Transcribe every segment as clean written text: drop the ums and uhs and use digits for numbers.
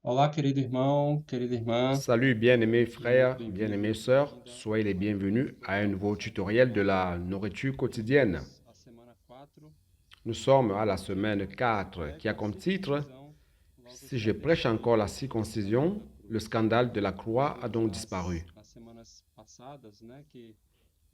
Olá, querido irmão, querida irmã. Salut bien-aimés frères, bien-aimées sœurs, soyez les bienvenus à un nouveau tutoriel de la nourriture quotidienne. A semana 4, Nous sommes à la semaine 4 qui a comme titre Si je prêche encore la circoncision, le scandale de la croix a donc disparu. nas semanas passadas, né, que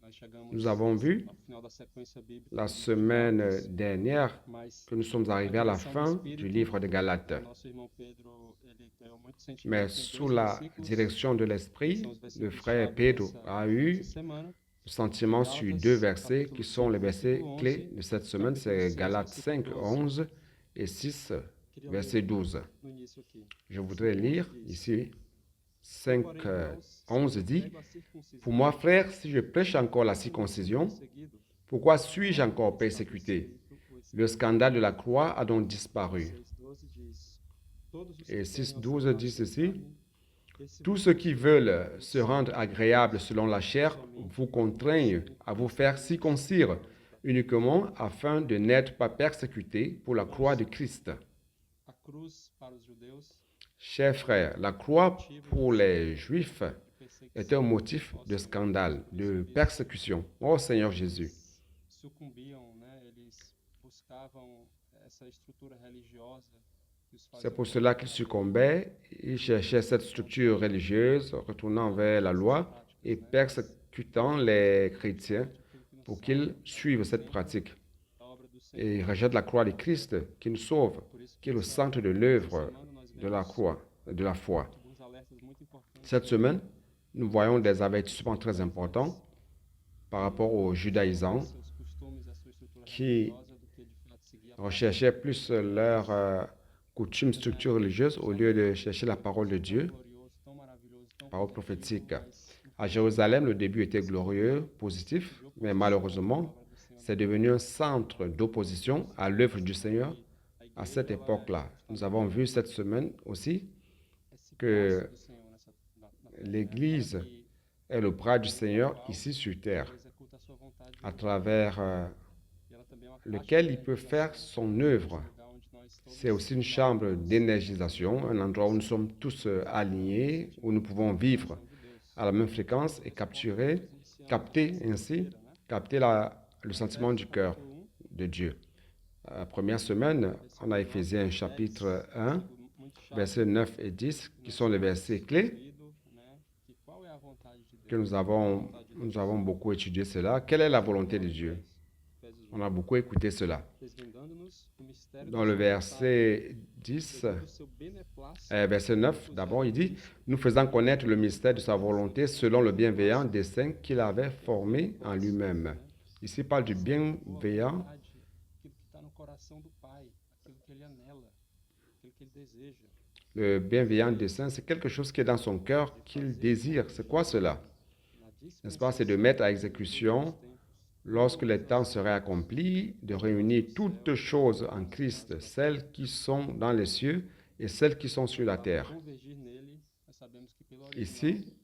nós Nous chegamos avons vu ao final da sequência bíblica la dos livro de semaine Gálatas, dernière mas que nous sommes na arrivés à la direção do fin du Espírito, livre de Galates. o nosso irmão Pedro, ele ganhou muito Mais sentimento em sous dois la versículos, direction de que l'Esprit, são os le versículos frère chave Pedro a eu dessa semana. le sentiment sur deux Gálatas, versets capítulo qui sont les 5, versets versículo clés 11, de cette e semaine, capítulo c'est 6, Galates versículo 5, 12. 11 et 6, Queria verset ler 12. no início aqui. Je voudrais 5:11 lire diz: ici Eu, 5, porém, irmãos, se 11 eu dit, prego a Pour circuncisão, moi, frère, si je prêche encore la por que não sou circoncision, perseguido? pourquoi suis-je Não encore ainda está por persécuté? escrito o Le Espírito. scandale de la croix a donc disparu. 6:12 diz: Todos os Et que querem 6, o 12 agradar dit pela ceci, carne, tous esse ceux vos qui contraria veulent pelo se sangue, rendre agréables selon la chair somente vous para contraignent serem à vous faire circoncire uniquement afin de n'être pas persécutés pour la croix de Christ. a cruz para os judeus Chers frères, la croix pour les Juifs e est un perseguição. motif de scandale, de persécution. Ô Seigneur Jésus, Eles sucumbiam, né? Eles buscavam essa estrutura religiosa que os c'est fazia pour cela qu'ils voltar succombaient, ils cherchaient cette structure religieuse, retournant vers la loi et persécutant les chrétiens pour qu'ils suivent cette pratique. da obra do Senhor. Et ils rejettent la croix de Christ qui nous sauve, Por isso qui est que le centre de l'œuvre semana nós de la vemos croix, de la foi. alguns alertas muito importantes Cette semaine, nous voyons des avertissements très importants par rapport aux judaïsants seus costumes, a sua estrutura qui religiosa do que de fato seguir a palavra. recherchaient plus leur coutume, structure religieuse au lieu de chercher la parole de Dieu, Glorioso, tão maravilhoso, tão parole positivo, prophétique. mas À Jérusalem, le début était glorieux, positif, mais malheureusement, c'est devenu un centre d'opposition à l'œuvre du Seigneur à cette époque-là. Nous avons vu cette semaine aussi esse que braço do Senhor na terra, l'Église para que est le bras du Seigneur ici sur terre, executa a sua vontade à travers e ela também é uma lequel caixa il de peut faire son energização, œuvre. um lugar onde nós todos C'est aussi une chambre d'énergisation, un endroit où nous sommes tous alignés, où nous pouvons vivre são de Deus. à la même fréquence et capter ainsi, capter le sentiment du cœur de Dieu. La première semaine, on a Éphésiens chapitre 1, Muito chato, versets 9 et 10, qui sont les versets clés né? Que qual é a vontade de que Deus? nous avons beaucoup étudié cela. Quelle est la volonté de Dieu? Efésios On a beaucoup écouté cela. desvendando-nos o mistério Dans da le sua verset 10, vontade, do seu beneplácito, verset 9, d'abord, il dit, nous faisant connaître le mystère de sa volonté selon le bienveillant dessein qu'il avait formé en lui-même. Ici, il parle du bienveillant, vontade, aquilo que está no coração do Pai, aquilo que ele anela, aquilo que ele deseja. le bienveillant dessein, c'est quelque chose qui est dans son cœur, qu'il désire. C'est quoi cela? Na N'est-ce pas? C'est de mettre à exécution, lorsque les temps seraient accomplis, de réunir toutes choses en Christ, celles qui sont dans les cieux et celles qui sont sur la terre. convergir nele, nós sabemos que pelo original Ici,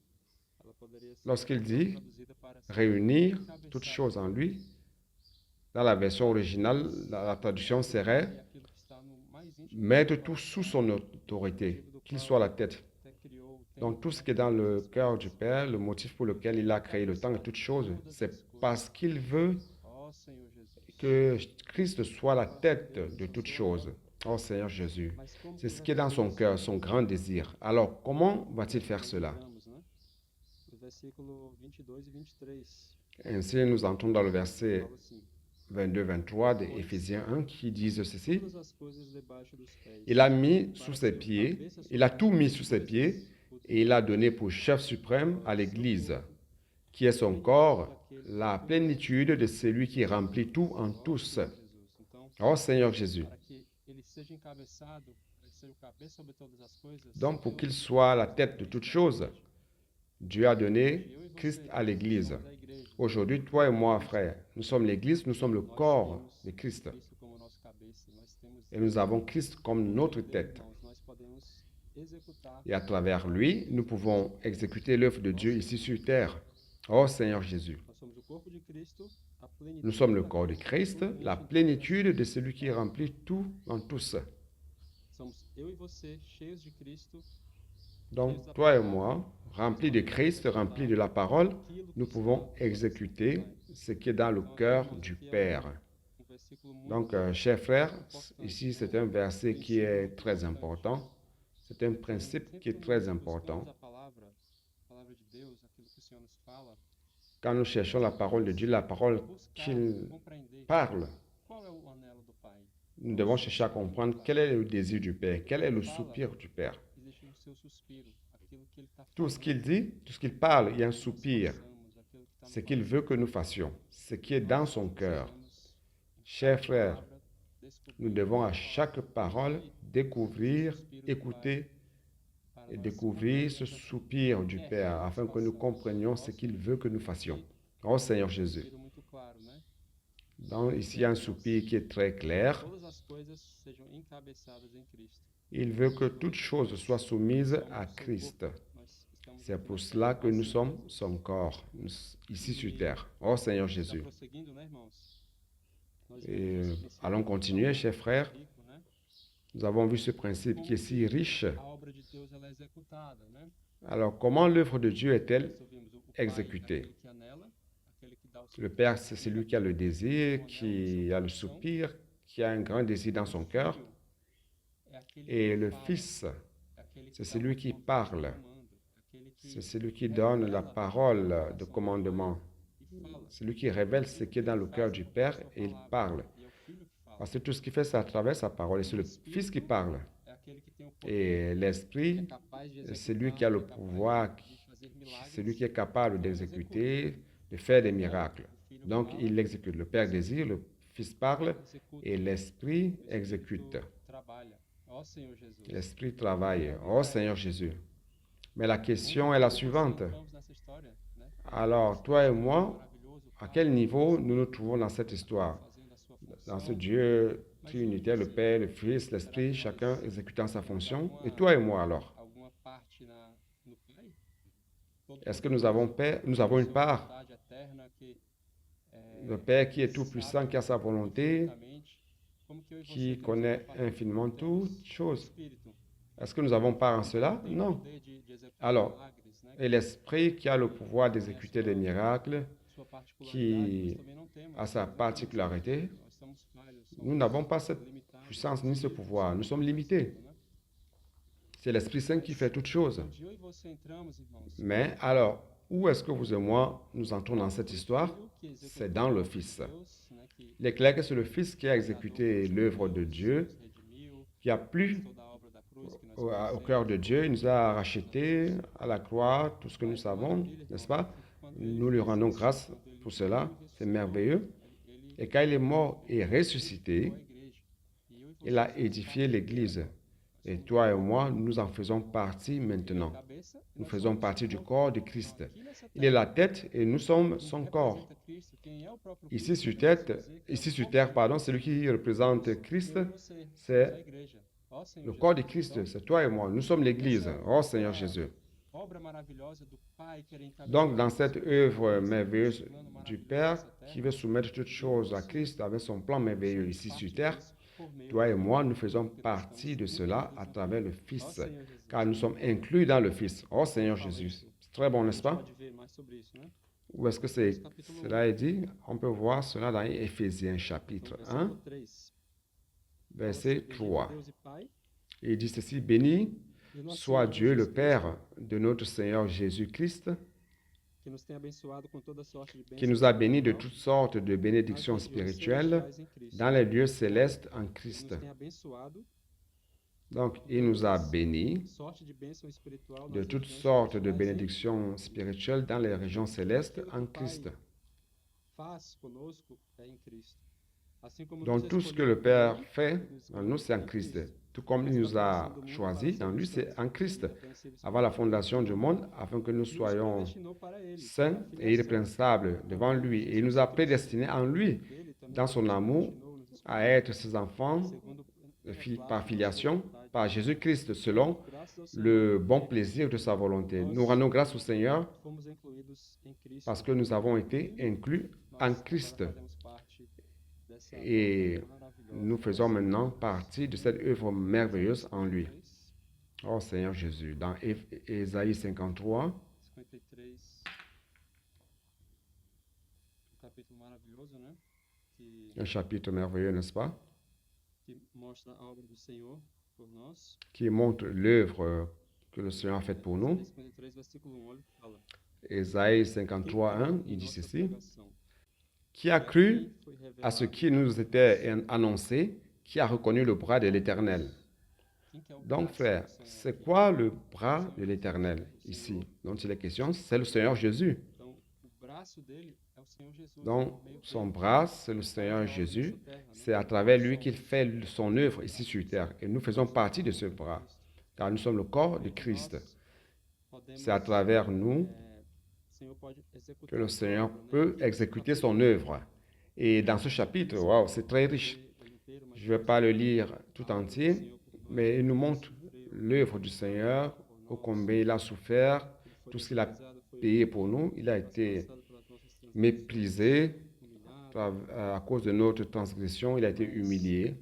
ela poderia ser lorsqu'il dit traduzida para ser réunir encabeçado toutes choses en lui, dans la version originale, la traduction serait e aquilo que está no mais íntimo mettre tout sous son autorité, qu'il soit la tête. até criou o tempo, Donc tout ce qui est dans le cœur du Père, le motif pour lequel il a créé le temps et toutes choses, c'est parce qu'il veut ó Senhor Jesus. que Christ soit la tête de toutes choses. Oh Seigneur Jésus, Mas como c'est que ce nós qui est dans son cœur, son grand désir. Alors comment va-t-il faire cela? encontramos, né? No versículo 22 e 23, Ainsi, nous entrons dans le verset fala assim: 22-23 d'Éphésiens 1 qui disent ceci. todas as coisas debaixo dos pés. Il a mis sous ses pieds, il a tout mis sous ses pieds et il a donné pour chef suprême à l'Église, qui est son corps, la plénitude de celui qui remplit tout en tous. Jesus. Então, Oh Seigneur Jésus. para que ele seja encabeçado, para que seja o cabeça sobre todas as coisas, Donc pour qu'il soit la tête de toutes choses, Dieu a donné Christ à l'Église. somos a igreja. Aujourd'hui, toi et moi, frère, nous sommes l'Église, nous sommes le corps de Christ. Cristo como nosso cabeça. Nós temos Et nous avons Christ comme notre tête. Et à travers lui, nous pouvons exécuter l'œuvre de Dieu ici sur terre. Oh Seigneur Jésus, nous sommes le corps de Christ, la plénitude de celui qui remplit tout en tous. Donc, toi et moi, remplis de Christ, remplis de la parole, nous pouvons exécuter ce qui est dans le cœur du Père. Donc, chers frères, ici c'est un verset qui est très important. C'est un principe qui est très important. Quand nous cherchons la parole de Dieu, la parole qu'il parle, nous devons chercher à comprendre quel est le désir du Père, quel est le soupir du Père. Tout ce qu'il dit, tout ce qu'il parle, il y a un soupir. Ce qu'il veut que nous fassions, ce qui est dans son cœur. Chers frères, nous devons à chaque parole découvrir, écouter et découvrir ce soupir du Père afin que nous comprenions ce qu'il veut que nous fassions. Oh Seigneur Jésus. Donc, ici, il y a un soupir qui est très clair. Il veut que toutes choses soient soumises à Christ. C'est pour cela que nous sommes son corps, ici sur terre. Oh Seigneur Jésus. Et allons continuer, chers frères. Nous avons vu ce principe qui est si riche. Alors, comment l'œuvre de Dieu est-elle exécutée? Le Père, c'est celui qui a le désir, qui a le soupir, qui a un grand désir dans son cœur. Et le Fils, c'est celui qui parle. C'est celui qui donne la parole de commandement. C'est lui qui révèle ce qui est dans le cœur du Père et il parle. Parce que tout ce qu'il fait, c'est à travers sa parole. Et c'est le Fils qui parle. Et l'Esprit, c'est lui qui a le pouvoir, c'est lui qui est capable d'exécuter, de faire des miracles. Donc, il exécute. Le Père désire, le Fils parle et l'Esprit exécute. L'Esprit travaille. Oh Seigneur Jésus. Mais la question est la suivante. Alors, toi et moi, à quel niveau nous nous trouvons dans cette histoire? Dans ce Dieu trinitaire, le Père, le Fils, l'Esprit, chacun exécutant sa fonction. Et toi et moi alors? Est-ce que nous avons une part? Le Père qui est tout-puissant, qui a sa volonté, qui connaît infiniment toutes choses. Est-ce que nous avons part en cela? Non. Alors, et l'Esprit qui a le pouvoir d'exécuter des miracles, qui a sa particularité, nous n'avons pas cette puissance ni ce pouvoir. Nous sommes limités. C'est l'Esprit Saint qui fait toutes choses. Mais alors, où est-ce que vous et moi, nous entrons dans cette histoire? C'est dans le Fils. Il est clair que c'est le Fils qui a exécuté l'œuvre de Dieu, qui a plu au cœur de Dieu. Il nous a rachetés à la croix, tout ce que nous savons, n'est-ce pas? Nous lui rendons grâce pour cela. C'est merveilleux. Et quand il est mort et ressuscité, il a édifié l'Église. Et toi et moi, nous en faisons partie maintenant. Nous faisons partie du corps de Christ. Il est la tête et nous sommes son corps. Ici sur terre, celui qui représente Christ, c'est le corps de Christ, c'est toi et moi. Nous sommes l'Église. Oh Seigneur Jésus. Donc, dans cette œuvre merveilleuse du Père qui veut soumettre toutes choses à Christ avec son plan merveilleux ici sur terre, toi et moi, nous faisons partie de cela à travers le Fils, car nous sommes inclus dans le Fils. Oh Seigneur Jésus, c'est très bon, n'est-ce pas? Où est-ce que cela est dit? On peut voir cela dans Éphésiens chapitre 1, verset 3. Il dit ceci, béni soit Dieu le Père de notre Seigneur Jésus-Christ, qui nous a bénis de toutes sortes de bénédictions spirituelles dans les lieux célestes en Christ. Donc, il nous a bénis de toutes sortes de bénédictions spirituelles dans les régions célestes en Christ. Donc, tout ce que le Père fait en nous, c'est en Christ. Tout comme il nous a choisis, en lui, c'est en Christ, avant la fondation du monde, afin que nous soyons saints et irrépréhensibles devant lui. Et il nous a prédestinés en lui, dans son amour, à être ses enfants par filiation, par Jésus-Christ, selon le bon plaisir de sa volonté. Nous rendons grâce au Seigneur parce que nous avons été inclus en Christ. Et nous faisons maintenant partie de cette œuvre merveilleuse en lui. Oh Seigneur Jésus, dans Ésaïe 53, un chapitre merveilleux, n'est-ce pas? Qui montre l'œuvre que le Seigneur a faite pour nous. Ésaïe 53, 1, il dit ceci. Qui a cru à ce qui nous était annoncé, qui a reconnu le bras de l'Éternel? Donc, frère, c'est quoi le bras de l'Éternel ici dont il est question? C'est le Seigneur Jésus. Donc, son bras, c'est le Seigneur Jésus. C'est à travers lui qu'il fait son œuvre ici sur terre. Et nous faisons partie de ce bras, car nous sommes le corps de Christ. C'est à travers nous que le Seigneur peut exécuter son œuvre. Et dans ce chapitre, wow, c'est très riche. Je ne vais pas le lire tout entier, mais il nous montre l'œuvre du Seigneur, au combien il a souffert, tout ce qu'il a payé pour nous. Il a été méprisé à cause de notre transgression, il a été humilié.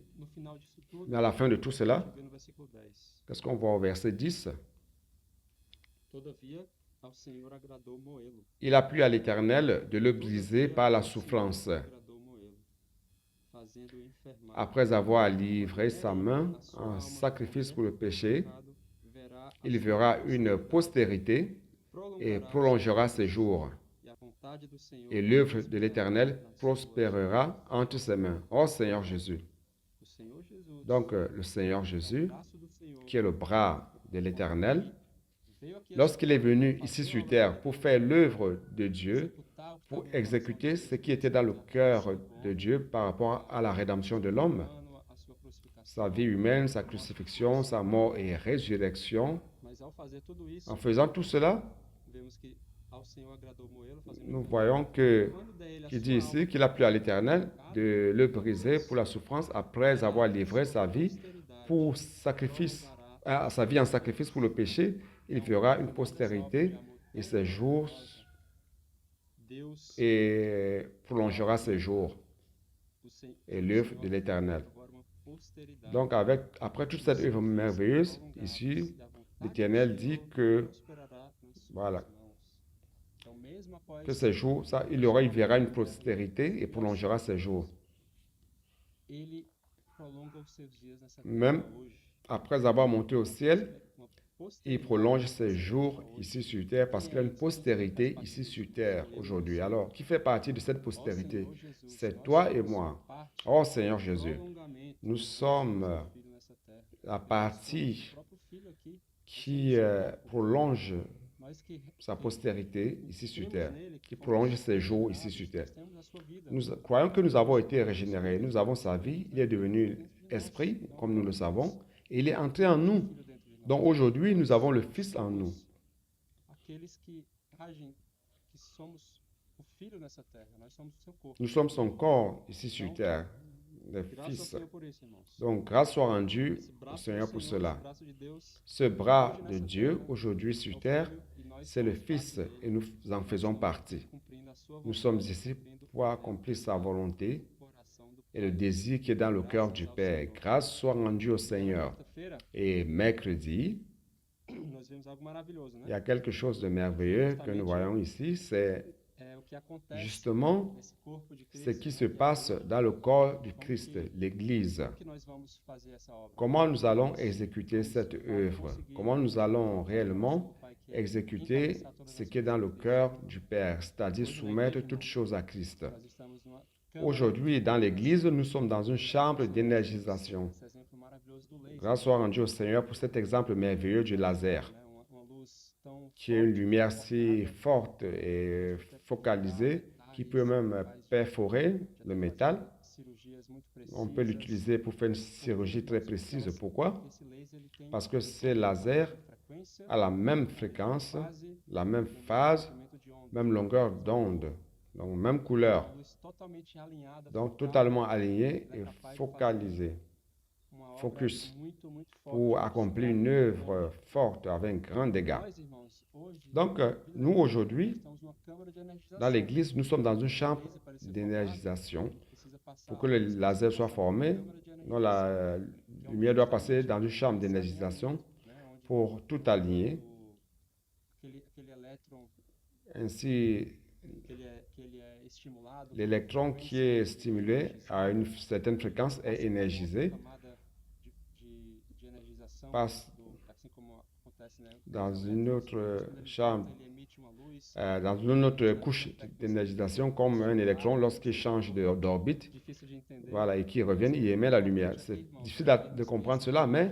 Mais à la fin de tout cela, qu'est-ce qu'on voit au verset 10? Il a plu à l'Éternel de le briser par la souffrance. Après avoir livré sa main en sacrifice pour le péché, il verra une postérité et prolongera ses jours. Et l'œuvre de l'Éternel prospérera entre ses mains. Oh Seigneur Jésus. Donc, le Seigneur Jésus, qui est le bras de l'Éternel, lorsqu'il est venu ici sur terre pour faire l'œuvre de Dieu, pour exécuter ce qui était dans le cœur de Dieu par rapport à la rédemption de l'homme, sa vie humaine, sa crucifixion, sa mort et résurrection, en faisant tout cela, nous voyons qu'il dit ici qu'il a plu à l'Éternel de le briser pour la souffrance après avoir livré sa vie pour sacrifice, sa vie en sacrifice pour le péché. Il verra une postérité et ses jours et prolongera ses jours et l'œuvre de l'Éternel. Donc, après toute cette œuvre merveilleuse, ici, l'Éternel dit que, voilà, que ses jours, il verra une postérité et prolongera ses jours. Même après avoir monté au ciel, il prolonge ses jours ici sur terre parce qu'il y a une postérité ici sur terre aujourd'hui. Alors, qui fait partie de cette postérité? C'est toi et moi. Oh Seigneur Jésus, nous sommes la partie qui prolonge sa postérité ici sur terre, qui prolonge ses jours ici sur terre. Nous croyons que nous avons été régénérés, nous avons sa vie, il est devenu esprit, comme nous le savons, et il est entré en nous. Donc aujourd'hui, nous avons le Fils en nous. Nous sommes son corps ici sur terre, les fils. Donc grâce soit rendue au Seigneur pour cela. Ce bras de Dieu aujourd'hui sur terre, c'est le Fils et nous en faisons partie. Nous sommes ici pour accomplir sa volonté et le désir qui est dans le cœur du Père. Grâce soit rendue au Seigneur. Et mercredi, il y a quelque chose de merveilleux que nous voyons ici, c'est justement ce qui se passe dans le corps du Christ, l'Église. Comment nous allons exécuter cette œuvre? Comment nous allons réellement exécuter ce qui est dans le cœur du Père, c'est-à-dire soumettre toutes choses à Christ? Aujourd'hui, dans l'Église, nous sommes dans une chambre d'énergisation. Grâce soit rendue au Seigneur pour cet exemple merveilleux du laser, qui est une lumière si forte et focalisée, qui peut même perforer le métal. On peut l'utiliser pour faire une chirurgie très précise. Pourquoi? Parce que ce laser a la même fréquence, la même phase, même longueur d'onde, donc même couleur, donc totalement aligné et focalisé. focus pour accomplir une œuvre forte avec un grand dégât. Donc, nous aujourd'hui, dans l'Église, nous sommes dans une chambre d'énergisation. Pour que le laser soit formé, la lumière doit passer dans une chambre d'énergisation pour tout aligner. Ainsi, l'électron qui est stimulé à une certaine fréquence est énergisé, passe dans une autre chambre, dans une autre couche d'énergisation comme un électron lorsqu'il change d'orbite, voilà, et qu'il revient, il émet la lumière. C'est difficile de comprendre cela, mais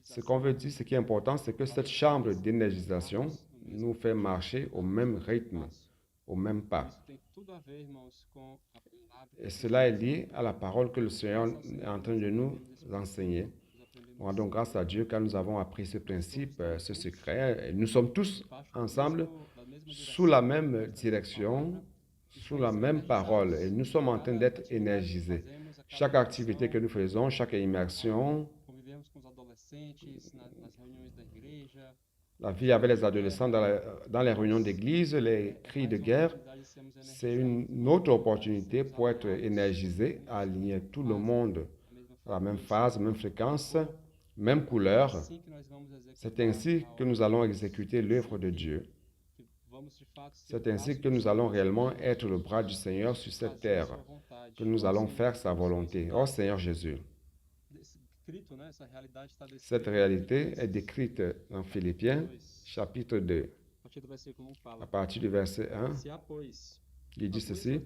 ce qu'on veut dire, ce qui est important, c'est que cette chambre d'énergisation nous fait marcher au même rythme, au même pas. Et cela est lié à la parole que le Seigneur est en train de nous enseigner. Rendons grâce à Dieu car nous avons appris ce principe, ce secret. Et nous sommes tous ensemble sous la même direction, sous la même parole. Et nous sommes en train d'être énergisés. Chaque activité que nous faisons, chaque immersion, la vie avec les adolescents dans les réunions d'église, les cris de guerre, c'est une autre opportunité pour être énergisé, aligner tout le monde à la même phase, même fréquence, même couleur. C'est ainsi que nous allons exécuter l'œuvre de Dieu. C'est ainsi que nous allons réellement être le bras du Seigneur sur cette terre, que nous allons faire sa volonté. Oh Seigneur Jésus. Cette réalité est décrite dans Philippiens, chapitre 2, à partir du verset 1. Il dit ceci: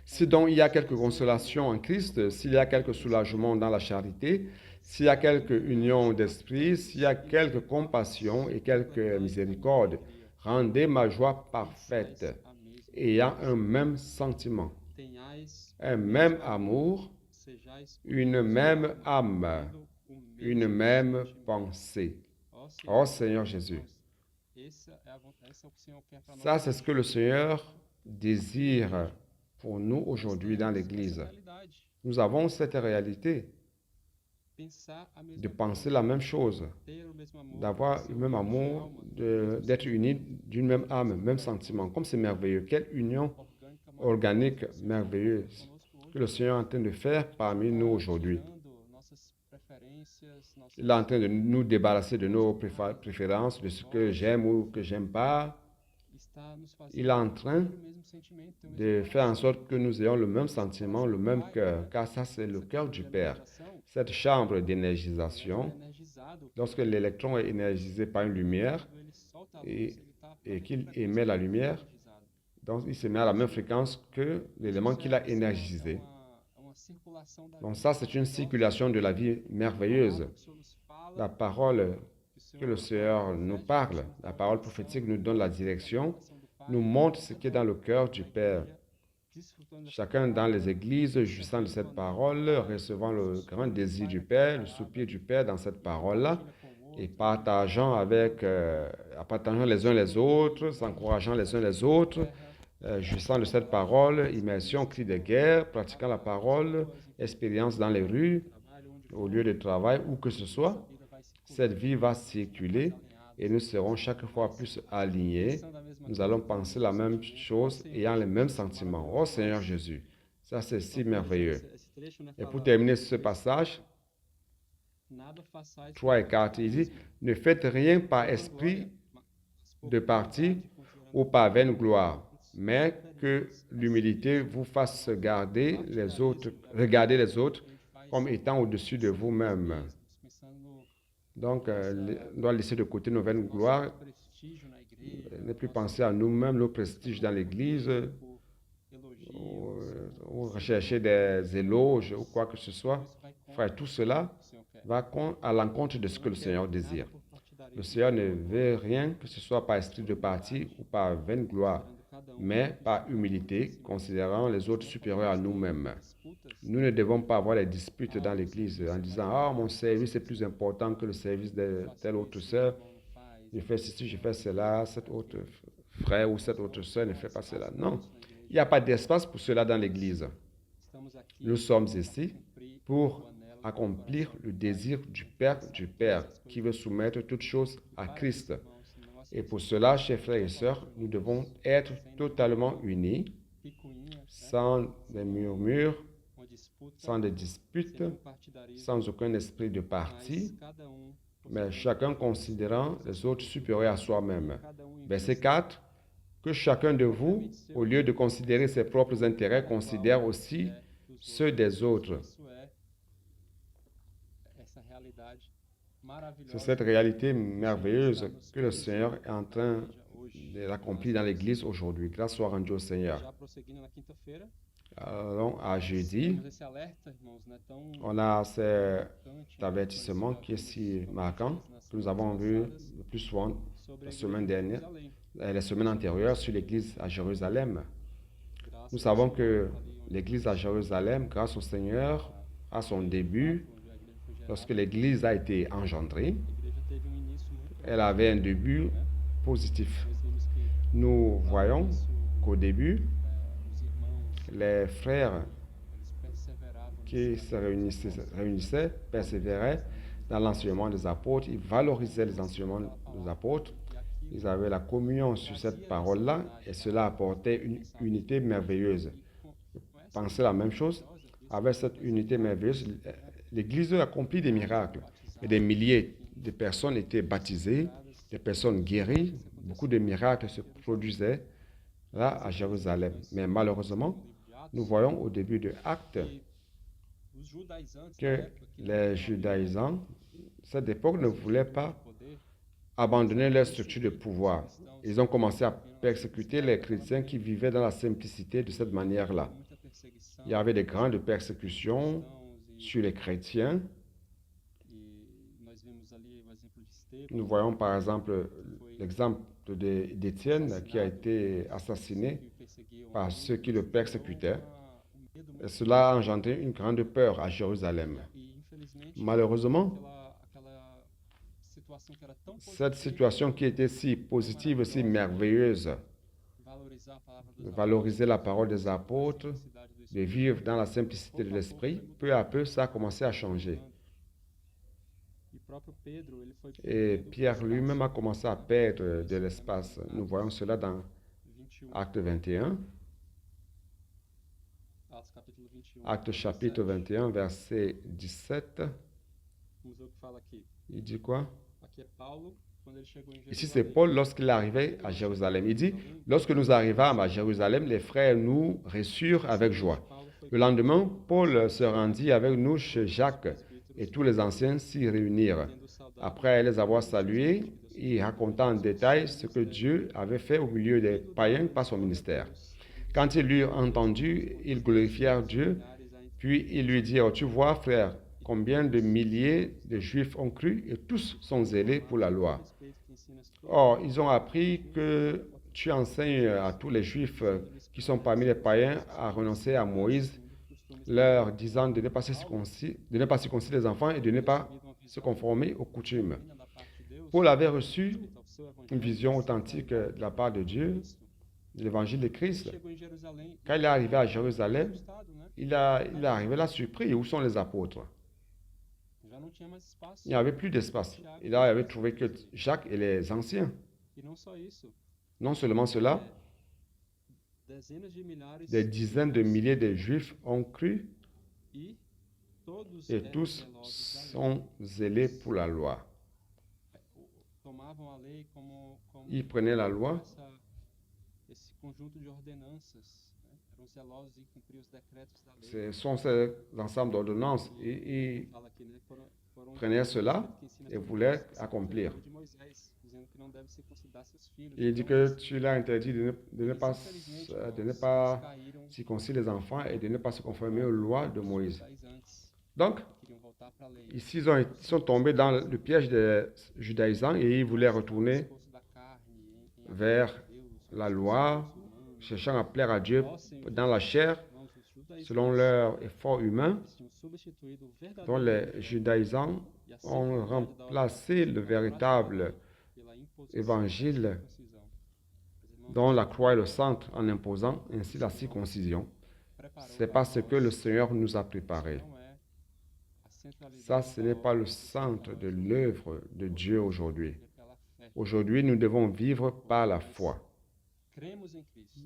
si donc il y a quelque consolation en Christ, s'il y a quelque soulagement dans la charité, s'il y a quelque union d'esprit, s'il y a quelque compassion et quelque miséricorde, rendez ma joie parfaite, ayant un même sentiment, un même amour, une même âme, une même pensée. Oh Seigneur Jésus. Ça, c'est ce que le Seigneur désire pour nous aujourd'hui dans l'Église. Nous avons cette réalité de penser la même chose, d'avoir le même amour, d'être unis d'une même âme, même sentiment. Comme c'est merveilleux. Quelle union organique merveilleuse que le Seigneur est en train de faire parmi nous aujourd'hui. Il est en train de nous débarrasser de nos préférences, de ce que j'aime ou que j'aime pas. Il est en train de faire en sorte que nous ayons le même sentiment, le même cœur, car ça c'est le cœur du Père. Cette chambre d'énergisation, lorsque l'électron est énergisé par une lumière et qu'il émet la lumière, donc il se met à la même fréquence que l'élément qu'il a énergisé. Donc ça, c'est une circulation de la vie merveilleuse. La parole que le Seigneur nous parle, la parole prophétique nous donne la direction, nous montre ce qui est dans le cœur du Père. Chacun dans les églises, jouissant de cette parole, recevant le grand désir du Père, le soupir du Père dans cette parole-là, et partageant les uns les autres, s'encourageant les uns les autres, jouissant de cette parole, immersion, cri de guerre, pratiquant la parole, expérience dans les rues, au lieu de travail, où que ce soit. Cette vie va circuler et nous serons chaque fois plus alignés. Nous allons penser la même chose, ayant les mêmes sentiments. Oh Seigneur Jésus, ça c'est si merveilleux. Et pour terminer ce passage, 3 et 4, il dit, ne faites rien par esprit de parti ou par vaine gloire, mais que l'humilité vous fasse regarder les autres comme étant au-dessus de vous-même. Donc, on doit laisser de côté nos vaines gloires, ne plus penser à nous-mêmes, nos prestiges dans l'Église, ou rechercher des éloges ou quoi que ce soit. Frère, tout cela va à l'encontre de ce que le Seigneur désire. Le Seigneur ne veut rien que ce soit par esprit de parti ou par vaine gloire, mais par humilité, considérant les autres supérieurs à nous-mêmes. Nous ne devons pas avoir des disputes dans l'Église en disant « Ah, mon service est plus important que le service de telle autre sœur. Je fais ceci, je fais cela, cet autre frère ou cette autre sœur ne fait pas cela. » Non, il n'y a pas d'espace pour cela dans l'Église. Nous sommes ici pour accomplir le désir du Père, qui veut soumettre toutes choses à Christ. Et pour cela, chers frères et sœurs, nous devons être totalement unis, sans des murmures, sans des disputes, sans aucun esprit de parti, mais chacun considérant les autres supérieurs à soi-même. Verset 4, que chacun de vous, au lieu de considérer ses propres intérêts, considère aussi ceux des autres. C'est cette réalité merveilleuse que le Seigneur est en train d'accomplir dans l'Église aujourd'hui. Grâce soit rendue au Seigneur. Allons à jeudi. On a cet avertissement qui est si marquant, que nous avons vu le plus souvent la semaine dernière, les semaines antérieures sur l'Église à Jérusalem. Nous savons que l'Église à Jérusalem, grâce au Seigneur, à son début, lorsque l'Église a été engendrée, elle avait un début positif. Nous voyons qu'au début, les frères qui se réunissaient, persévéraient dans l'enseignement des apôtres, ils valorisaient les enseignements des apôtres, ils avaient la communion sur cette parole-là et cela apportait une unité merveilleuse. Pensez la même chose, avec cette unité merveilleuse, l'Église accomplit des miracles et des milliers de personnes étaient baptisées, des personnes guéries, beaucoup de miracles se produisaient là à Jérusalem. Mais malheureusement, nous voyons au début de Actes que les judaïsants, cette époque, ne voulaient pas abandonner leur structure de pouvoir. Ils ont commencé à persécuter les chrétiens qui vivaient dans la simplicité de cette manière-là. Il y avait des grandes persécutions sur les chrétiens. Nous voyons par exemple l'exemple d'Étienne qui a été assassiné par ceux qui le persécutaient. Et cela a engendré une grande peur à Jérusalem. Malheureusement, cette situation qui était si positive, si merveilleuse, de valoriser la parole des apôtres, de vivre dans la simplicité de l'esprit, peu à peu, ça a commencé à changer. Et Pierre lui-même a commencé à perdre de l'espace. Nous voyons cela dans Acte 21. Acte chapitre 21, verset 17. Il dit quoi? Ici, c'est Paul lorsqu'il arrivait à Jérusalem. Il dit, lorsque nous arrivâmes à Jérusalem, les frères nous reçurent avec joie. Le lendemain, Paul se rendit avec nous chez Jacques et tous les anciens s'y réunirent. Après les avoir salués, il raconta en détail ce que Dieu avait fait au milieu des païens par son ministère. Quand ils l'eurent entendu, ils glorifièrent Dieu, puis ils lui dirent, tu vois, frère, combien de milliers de Juifs ont cru et tous sont zélés pour la loi. Or, ils ont appris que tu enseignes à tous les Juifs qui sont parmi les païens à renoncer à Moïse, leur disant de ne pas circoncire les enfants et de ne pas se conformer aux coutumes. Paul avait reçu une vision authentique de la part de Dieu, de l'évangile de Christ. Quand il est arrivé à Jérusalem, il est arrivé là surpris. Où sont les apôtres? Il n'y avait plus d'espace. Et là, il avait trouvé que Jacques et les anciens. Non seulement cela, des dizaines de milliers de Juifs ont cru et tous sont zélés pour la loi. Ils prenaient la loi ce sont ces ensembles d'ordonnances et prenaient cela et voulaient accomplir. Il dit que tu l'as interdit de ne pas circoncire les enfants et de ne pas se conformer aux lois de Moïse. Donc, ici, ils sont tombés dans le piège des judaïsants et ils voulaient retourner vers la loi, cherchant à plaire à Dieu dans la chair, selon leur effort humain, dont les judaïsants ont remplacé le véritable évangile dont la croix est le centre en imposant ainsi la circoncision. C'est parce que le Seigneur nous a préparés. Ça, ce n'est pas le centre de l'œuvre de Dieu aujourd'hui. Aujourd'hui, nous devons vivre par la foi.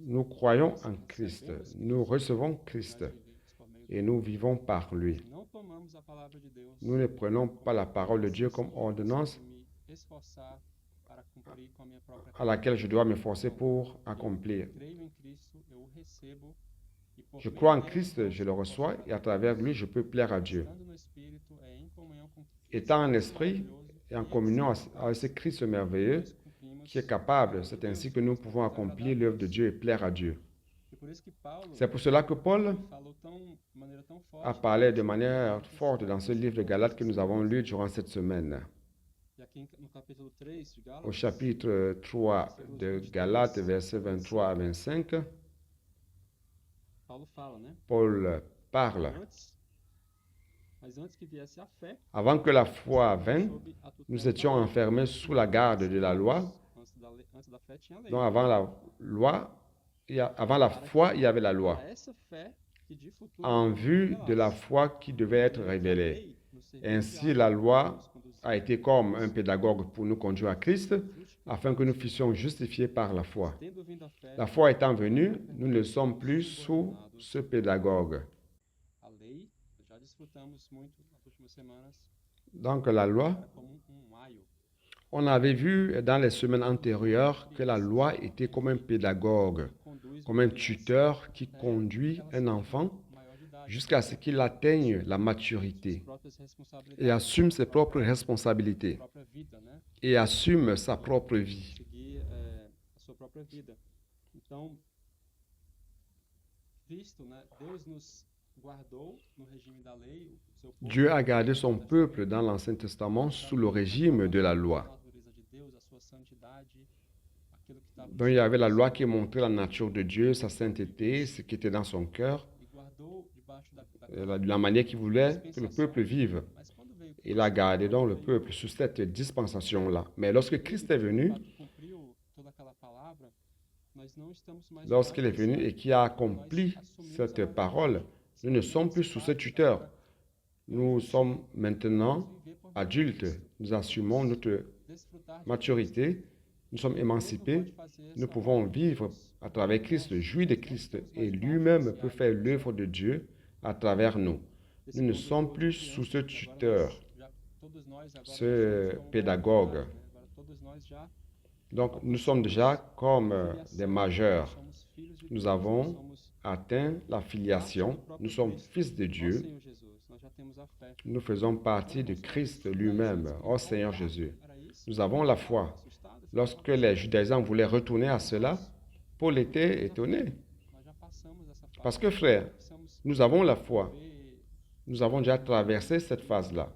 Nous croyons en Christ, nous recevons Christ et nous vivons par lui. Nous ne prenons pas la parole de Dieu comme ordonnance à laquelle je dois me forcer pour accomplir. Je crois en Christ, je le reçois et à travers lui, je peux plaire à Dieu. Étant en esprit et en communion avec ce Christ merveilleux qui est capable, c'est ainsi que nous pouvons accomplir l'œuvre de Dieu et plaire à Dieu. C'est pour cela que Paul a parlé de manière forte dans ce livre de Galates que nous avons lu durant cette semaine. Au chapitre 3 de Galates, versets 23 à 25, Paul parle. Avant que la foi vienne, nous étions enfermés sous la garde de la loi. Donc avant la foi, il y avait la loi. En vue de la foi qui devait être révélée. Ainsi, la loi a été comme un pédagogue pour nous conduire à Christ, afin que nous fussions justifiés par la foi. La foi étant venue, nous ne sommes plus sous ce pédagogue. Donc la loi, on avait vu dans les semaines antérieures que la loi était comme un pédagogue, comme un tuteur qui conduit un enfant jusqu'à ce qu'il atteigne la maturité et assume ses propres responsabilités et assume sa propre vie. Dieu a gardé son peuple dans l'Ancien Testament sous le régime de la loi. Donc il y avait la loi qui montrait la nature de Dieu, sa sainteté, ce qui était dans son cœur, la manière qu'il voulait que le peuple vive. Il a gardé donc le peuple sous cette dispensation-là. Mais lorsque Christ est venu, lorsqu'il est venu et qui a accompli cette parole, nous ne sommes plus sous ce tuteur. Nous sommes maintenant adultes. Nous assumons notre maturité. Nous sommes émancipés. Nous pouvons vivre à travers Christ, jouir de Christ. Et lui-même peut faire l'œuvre de Dieu à travers nous. Nous ne sommes plus sous ce tuteur, ce pédagogue. Donc, nous sommes déjà comme des majeurs. Nous avons atteint la filiation. Nous sommes fils de Dieu. Nous faisons partie de Christ lui-même, ô Seigneur Jésus. Nous avons la foi. Lorsque les judaïsants voulaient retourner à cela, Paul était étonné. Parce que, frère, nous avons la foi. Nous avons déjà traversé cette phase-là.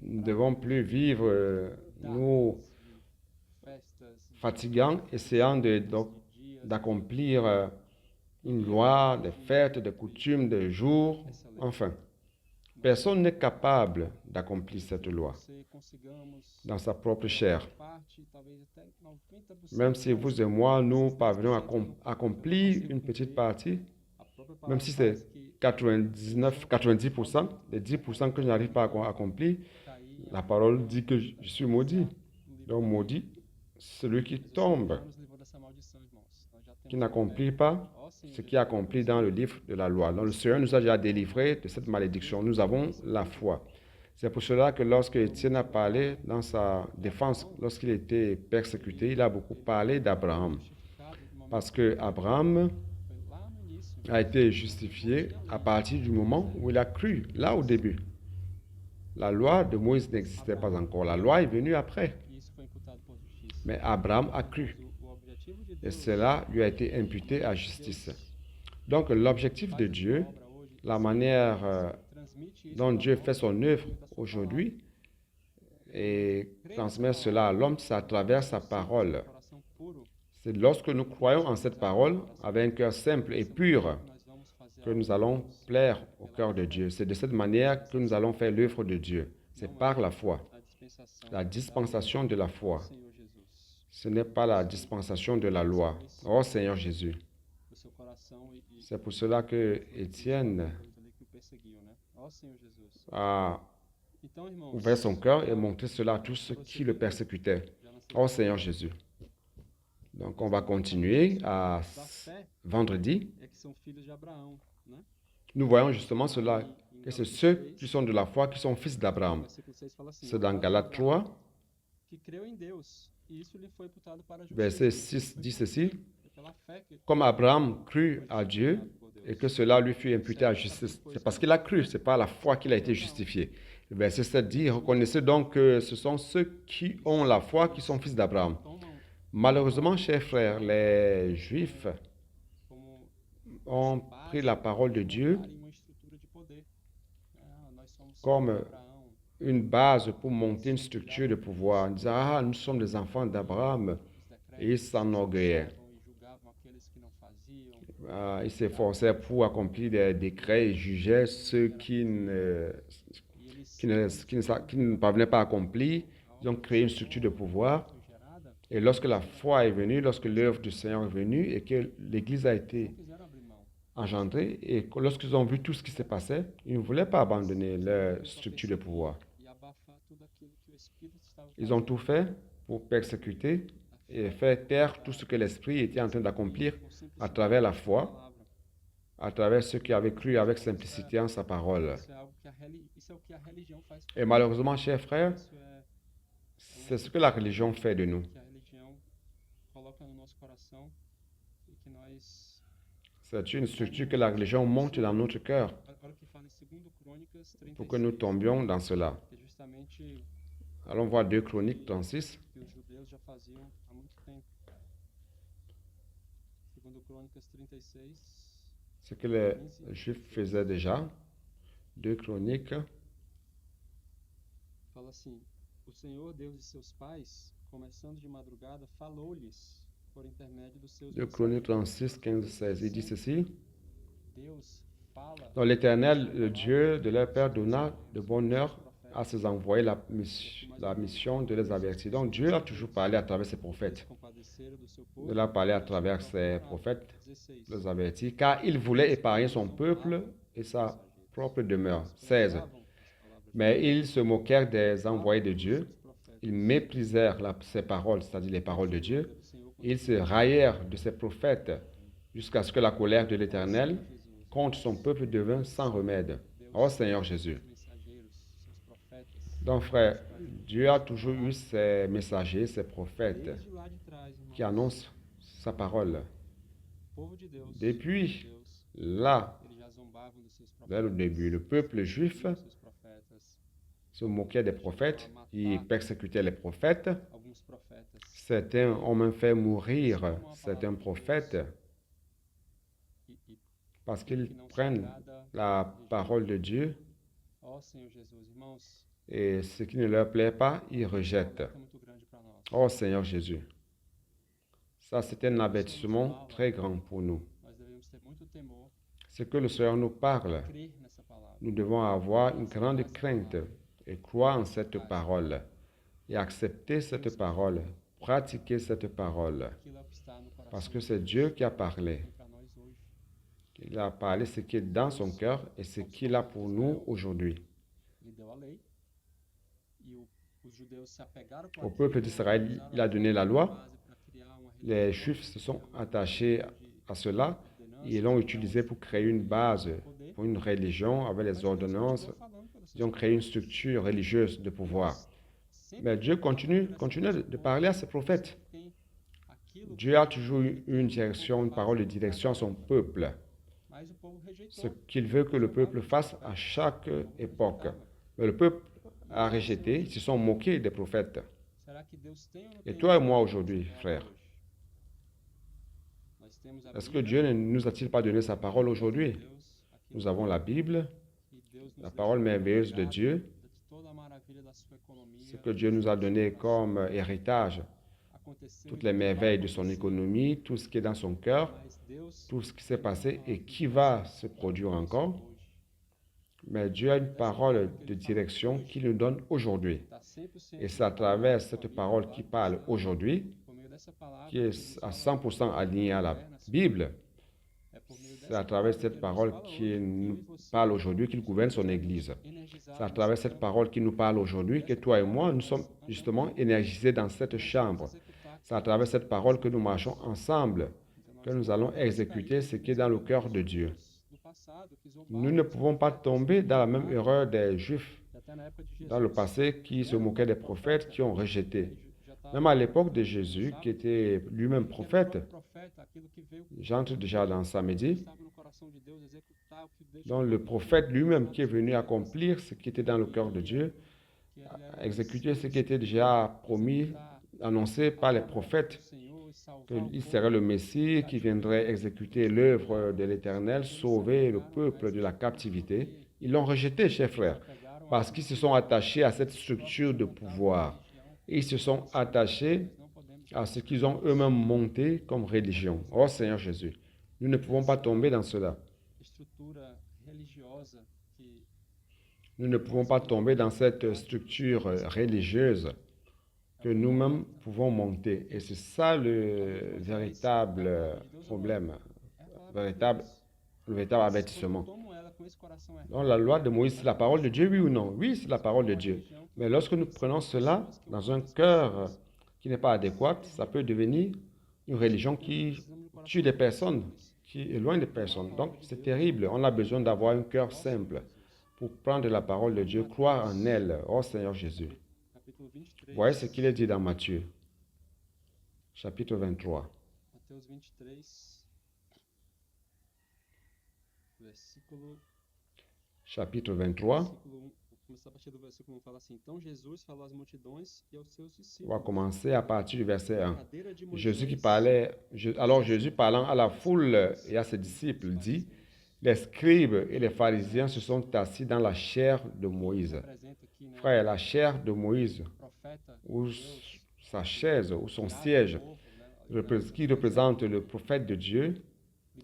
Nous ne devons plus vivre, nous fatigants, essayant d'accomplir une loi, des fêtes, des coutumes, des jours, enfin. Personne n'est capable d'accomplir cette loi dans sa propre chair. Même si vous et moi, nous parvenons à accomplir une petite partie, même si c'est 90%, les 10% que je n'arrive pas à accomplir, la parole dit que je suis maudit. Donc maudit, celui qui tombe, qui n'accomplit pas ce qui est accompli dans le livre de la loi. Donc le Seigneur nous a déjà délivrés de cette malédiction. Nous avons la foi. C'est pour cela que lorsque Étienne a parlé dans sa défense, lorsqu'il était persécuté, il a beaucoup parlé d'Abraham. Parce que Abraham a été justifié à partir du moment où il a cru, là au début. La loi de Moïse n'existait pas encore. La loi est venue après. Mais Abraham a cru. Et cela lui a été imputé à justice. Donc l'objectif de Dieu, la manière dont Dieu fait son œuvre aujourd'hui et transmet cela à l'homme, c'est à travers sa parole. C'est lorsque nous croyons en cette parole, avec un cœur simple et pur, que nous allons plaire au cœur de Dieu. C'est de cette manière que nous allons faire l'œuvre de Dieu. C'est par la foi. La dispensation de la foi. Ce n'est pas la dispensation de la loi. Oh Seigneur Jésus. C'est pour cela que Étienne a ouvert son cœur et montré cela à tous ceux qui le persécutaient. Oh Seigneur Jésus. Donc on va continuer à vendredi. Nous voyons justement cela, que c'est ceux qui sont de la foi qui sont fils d'Abraham. C'est dans Galates 3, verset 6 dit ceci. Comme Abraham crut à Dieu et que cela lui fut imputé à justice. C'est parce qu'il a cru, ce n'est pas la foi qu'il a été justifié. Le verset 7 dit, reconnaissez donc que ce sont ceux qui ont la foi qui sont fils d'Abraham. Malheureusement, chers frères, les Juifs ont pris la parole de Dieu comme une base pour monter une structure de pouvoir, en disant, ah, nous sommes des enfants d'Abraham, et ils s'enorgueillaient. Ils s'efforçaient pour accomplir des décrets et jugeaient ceux qui ne parvenaient pas à accomplir. Ils ont créé une structure de pouvoir. Et lorsque la foi est venue, lorsque l'œuvre du Seigneur est venue et que l'Église a été engendrée, et lorsqu'ils ont vu tout ce qui s'est passé, ils ne voulaient pas abandonner leur structure de pouvoir. Ils ont tout fait pour persécuter et faire taire tout ce que l'Esprit était en train d'accomplir à travers la foi, à travers ceux qui avaient cru avec simplicité en sa parole. Et malheureusement, chers frères, c'est ce que la religion fait de nous. C'est une structure que la religion monte dans notre cœur pour que nous tombions dans cela. Allons voir 2 Chroniques 36. Ce que les Juifs faisaient déjà. 2 Chroniques. Fala assim: o Senhor, Deus de seus pais, começando de madrugada, falou-lhes por intermédio dos seus 2 Chroniques 36, 15, 16. Il dit ceci. Deus fala. Donc l'Éternel, le Dieu de leur père, donna de bonne heure à ses envoyés la mission de les avertir. Donc Dieu a toujours parlé à travers ses prophètes. Il a parlé à travers ses prophètes, les avertir, car il voulait épargner son peuple et sa propre demeure. 16. Mais ils se moquèrent des envoyés de Dieu. Ils méprisèrent ses paroles, c'est-à-dire les paroles de Dieu. Ils se raillèrent de ses prophètes jusqu'à ce que la colère de l'Éternel contre son peuple devint sans remède. Oh Seigneur Jésus. Donc frère, Dieu a toujours eu ses messagers, ses prophètes qui annoncent sa parole. Depuis là, dès le début, le peuple juif se moquait des prophètes, il persécutait les prophètes. Certains ont même fait mourir certains prophètes parce qu'ils prennent la parole de Dieu et ce qui ne leur plaît pas, ils rejettent. Oh Seigneur Jésus, ça c'est un avertissement très grand pour nous. Ce que le Seigneur nous parle, nous devons avoir une grande crainte et croire en cette parole et accepter cette parole, pratiquer cette parole, parce que c'est Dieu qui a parlé. Il a parlé ce qui est dans son cœur et ce qu'il a pour nous aujourd'hui. Au peuple d'Israël, il a donné la loi. Les Juifs se sont attachés à cela et l'ont utilisé pour créer une base, pour une religion avec les ordonnances. Ils ont créé une structure religieuse de pouvoir. Mais Dieu continue de parler à ses prophètes. Dieu a toujours eu une direction, une parole de direction à son peuple. Ce qu'il veut que le peuple fasse à chaque époque. Mais le peuple a rejeté, ils se sont moqués des prophètes. Et toi et moi aujourd'hui, frère, est-ce que Dieu ne nous a-t-il pas donné sa parole aujourd'hui? Nous avons la Bible, la parole merveilleuse de Dieu, ce que Dieu nous a donné comme héritage, toutes les merveilles de son économie, tout ce qui est dans son cœur, tout ce qui s'est passé et qui va se produire encore. Mais Dieu a une parole de direction qu'il nous donne aujourd'hui. Et c'est à travers cette parole qui parle aujourd'hui, qui est à 100% alignée à la Bible. C'est à travers cette parole qui nous parle aujourd'hui qu'il gouverne son Église. C'est à travers cette parole qui nous parle aujourd'hui que toi et moi, nous sommes justement énergisés dans cette chambre. C'est à travers cette parole que nous marchons ensemble, que nous allons exécuter ce qui est dans le cœur de Dieu. Nous ne pouvons pas tomber dans la même erreur des Juifs dans le passé qui se moquaient des prophètes qui ont rejeté. Même à l'époque de Jésus, qui était lui-même prophète, j'entre déjà dans samedi, donc le prophète lui-même qui est venu accomplir ce qui était dans le cœur de Dieu, exécuter ce qui était déjà promis, annoncé par les prophètes, qu'il serait le Messie qui viendrait exécuter l'œuvre de l'Éternel, sauver le peuple de la captivité. Ils l'ont rejeté, chers frères, parce qu'ils se sont attachés à cette structure de pouvoir. Ils se sont attachés à ce qu'ils ont eux-mêmes monté comme religion. Oh Seigneur Jésus, nous ne pouvons pas tomber dans cela. Nous ne pouvons pas tomber dans cette structure religieuse que nous-mêmes pouvons monter. Et c'est ça le véritable problème, le véritable avertissement. Donc la loi de Moïse, c'est la parole de Dieu, oui ou non? Oui, c'est la parole de Dieu. Mais lorsque nous prenons cela dans un cœur qui n'est pas adéquat, ça peut devenir une religion qui tue des personnes, qui éloigne des personnes. Donc c'est terrible. On a besoin d'avoir un cœur simple pour prendre la parole de Dieu, croire en elle. Oh Seigneur Jésus. Voyez ce qu'il est dit dans Matthieu, chapitre 23. Chapitre 23. On va commencer à partir du verset 1. Alors Jésus parlant à la foule et à ses disciples dit, les scribes et les pharisiens se sont assis dans la chair de Moïse. Frère, la chair de Moïse, ou sa chaise, ou son siège, qui représente le prophète de Dieu,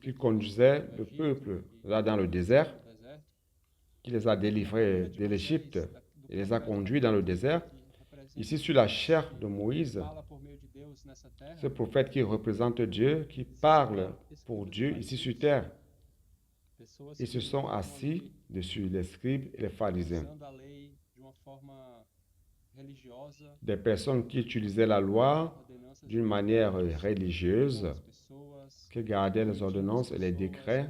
qui conduisait le peuple là dans le désert, qui les a délivrés de l'Égypte et les a conduits dans le désert. Ici, sur la chair de Moïse, ce prophète qui représente Dieu, qui parle pour Dieu ici sur terre. Ils se sont assis dessus, les scribes et les pharisiens. Des personnes qui utilisaient la loi d'une manière religieuse, qui gardaient les ordonnances et les décrets,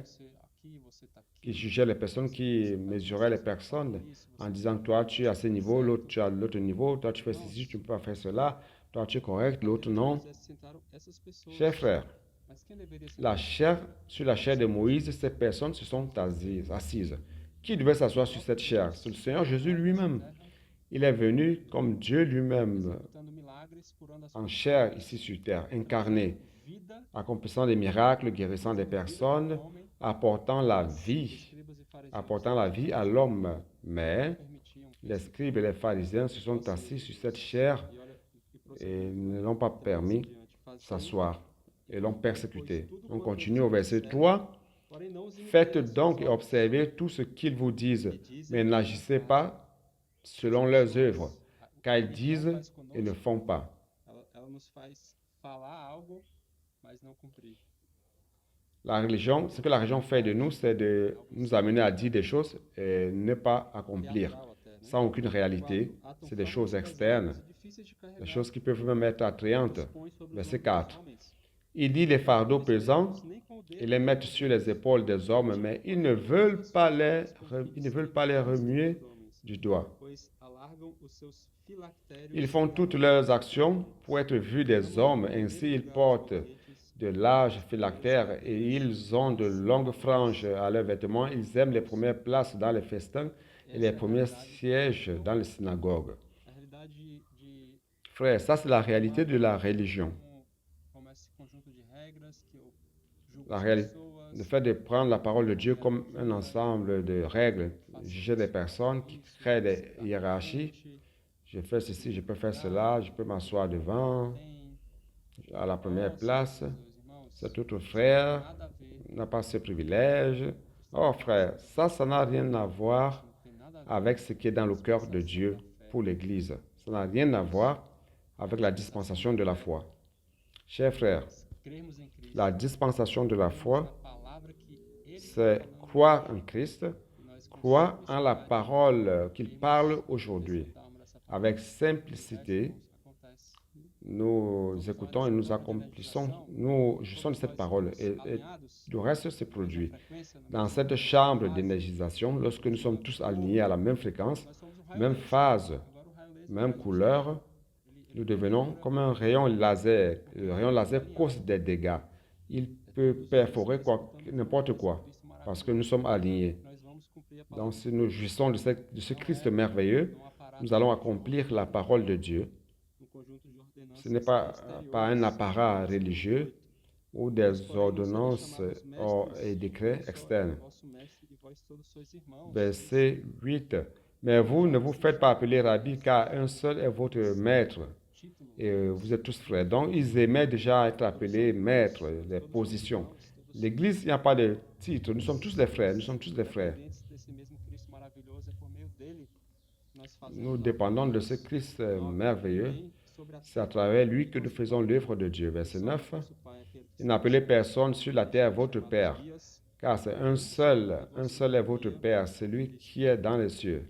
qui jugeaient les personnes, qui mesuraient les personnes en disant, toi tu es à ce niveau, l'autre tu es à l'autre niveau, toi tu fais ceci, tu ne peux pas faire cela, toi tu es correct, l'autre non. Chers frères, sur la chair de Moïse, ces personnes se sont assises. Qui devait s'asseoir sur cette chair? C'est le Seigneur Jésus lui-même. Il est venu comme Dieu lui-même, en chair ici sur terre, incarné, accomplissant des miracles, guérissant des personnes, apportant la vie à l'homme. Mais les scribes et les pharisiens se sont assis sur cette chair et ne l'ont pas permis s'asseoir et l'ont persécuté. On continue au verset 3. Faites donc et observez tout ce qu'ils vous disent, mais n'agissez pas selon leurs œuvres, car ils disent et ne font pas. La religion, ce que la religion fait de nous, c'est de nous amener à dire des choses et ne pas accomplir, sans aucune réalité. C'est des choses externes, des choses qui peuvent même être attrayantes. Verset 4. Il dit les fardeaux pesants, ils les mettent sur les épaules des hommes, mais ils ne veulent pas les remuer du doigt. Ils font toutes leurs actions pour être vus des hommes, ainsi ils portent de larges phylactères et ils ont de longues franges à leurs vêtements. Ils aiment les premières places dans les festins et les premiers sièges dans les synagogues. Frère, ça c'est la réalité de la religion. Le fait de prendre la parole de Dieu comme un ensemble de règles, juger des personnes qui créent des hiérarchies. Je fais ceci, je peux faire cela, je peux m'asseoir devant, à la première place. Cet autre frère n'a pas ce privilège. Oh frère, ça n'a rien à voir avec ce qui est dans le cœur de Dieu pour l'Église. Ça n'a rien à voir avec la dispensation de la foi. Chers frères, la dispensation de la foi c'est croire en Christ, croire en la parole qu'il parle aujourd'hui. Avec simplicité, nous écoutons et nous accomplissons, nous jouissons de cette parole et le reste se produit. Dans cette chambre d'énergisation, lorsque nous sommes tous alignés à la même fréquence, même phase, même couleur, nous devenons comme un rayon laser. Le rayon laser cause des dégâts. Il peut perforer n'importe quoi parce que nous sommes alignés. Donc, si nous jouissons de ce Christ merveilleux, nous allons accomplir la parole de Dieu. Ce n'est pas un apparat religieux ou des ordonnances et décrets externes. Verset 8. Mais vous ne vous faites pas appeler Rabbi, car un seul est votre maître. Et vous êtes tous frères. Donc, ils aimaient déjà être appelés maîtres, les positions. L'Église, il n'y a pas de titre. Nous sommes tous des frères. Nous sommes tous des frères. Nous dépendons de ce Christ merveilleux. C'est à travers lui que nous faisons l'œuvre de Dieu. Verset 9. Il n'appelait personne sur la terre votre Père, car c'est un seul est votre Père, celui qui est dans les cieux.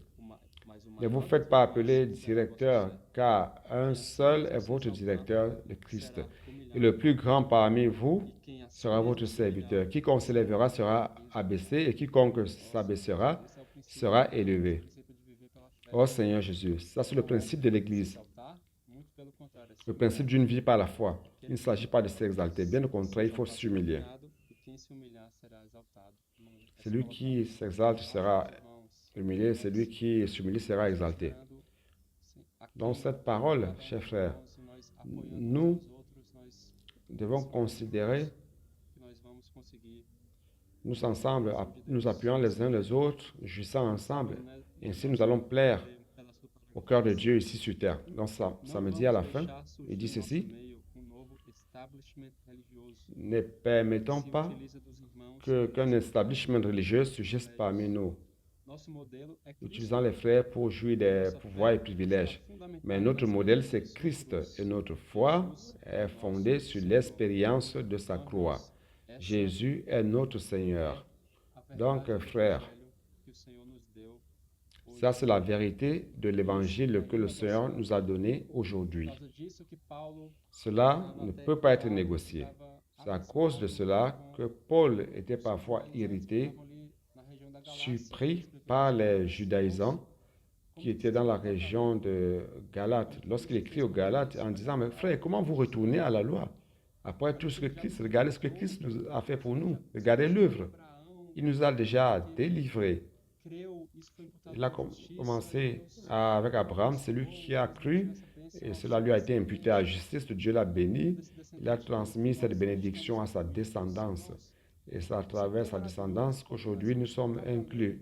Ne vous faites pas appeler directeur, car un seul est votre directeur, le Christ. Et le plus grand parmi vous sera votre serviteur. Quiconque s'élèvera sera abaissé, et quiconque s'abaissera sera élevé. Oh Seigneur Jésus, ça c'est le principe de l'Église. Le principe d'une vie par la foi. Il ne s'agit pas de s'exalter. Bien au contraire, il faut s'humilier. Celui qui s'exalte sera humilié, celui qui s'humilie sera exalté. Dans cette parole, chers frères, nous devons considérer, nous ensemble, nous appuyant les uns les autres, jouissant ensemble, et ainsi nous allons plaire au cœur de Dieu ici sur terre. Donc ça me dit à la fin, il dit ceci: ne permettons pas qu'un establishment religieux surgisse parmi nous, utilisant les frères pour jouir des pouvoirs et privilèges. Mais notre modèle, c'est Christ, et notre foi est fondée sur l'expérience de sa croix. Jésus est notre Seigneur. Donc, frères, ça c'est la vérité de l'évangile que le Seigneur nous a donné aujourd'hui. Cela ne peut pas être négocié. C'est à cause de cela que Paul était parfois irrité, surpris par les judaïsants qui étaient dans la région de Galate. Lorsqu'il écrit aux Galates en disant: mais frère, comment vous retournez à la loi? Après tout ce que Christ, regardez ce que Christ nous a fait pour nous. Regardez l'œuvre. Il nous a déjà délivrés. Il a commencé avec Abraham, celui qui a cru, et cela lui a été imputé à la justice. Dieu l'a béni. Il a transmis cette bénédiction à sa descendance. Et c'est à travers sa descendance qu'aujourd'hui nous sommes inclus.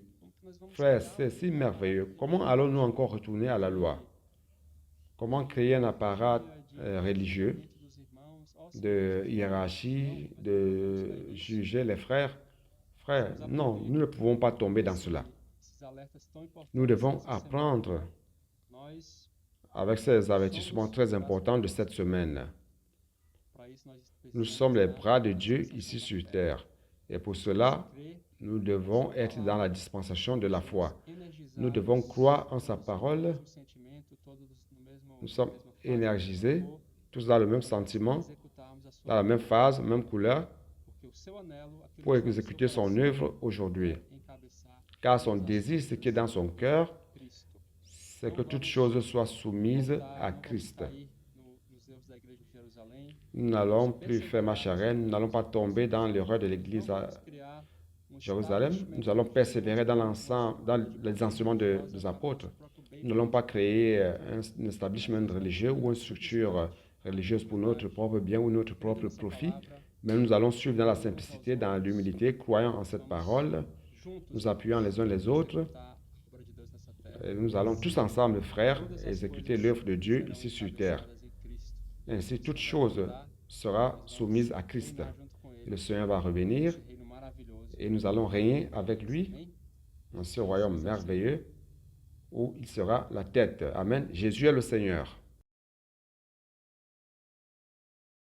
Frères, c'est si merveilleux. Comment allons-nous encore retourner à la loi? Comment créer un apparat religieux de hiérarchie, de juger les frères? Frères, non, nous ne pouvons pas tomber dans cela. Nous devons apprendre avec ces avertissements très importants de cette semaine. Nous sommes les bras de Dieu ici sur terre. Et pour cela, nous devons être dans la dispensation de la foi. Nous devons croire en sa parole. Nous sommes énergisés, tous dans le même sentiment, dans la même phase, même couleur, pour exécuter son œuvre aujourd'hui. Car son désir, ce qui est dans son cœur, c'est que toute chose soit soumise à Christ. Nous n'allons plus faire marche arrière, nous n'allons pas tomber dans l'erreur de l'Église à Jérusalem. Nous allons persévérer dans les enseignements des apôtres. Nous n'allons pas créer un establishment religieux ou une structure religieuse pour notre propre bien ou notre propre profit, mais nous allons suivre dans la simplicité, dans l'humilité, croyant en cette parole, nous appuyant les uns les autres. Et nous allons tous ensemble, frères, exécuter l'œuvre de Dieu ici sur terre. Ainsi, toute chose sera soumise à Christ. Et le Seigneur va revenir et nous allons régner avec lui dans ce royaume merveilleux où il sera la tête. Amen. Jésus est le Seigneur.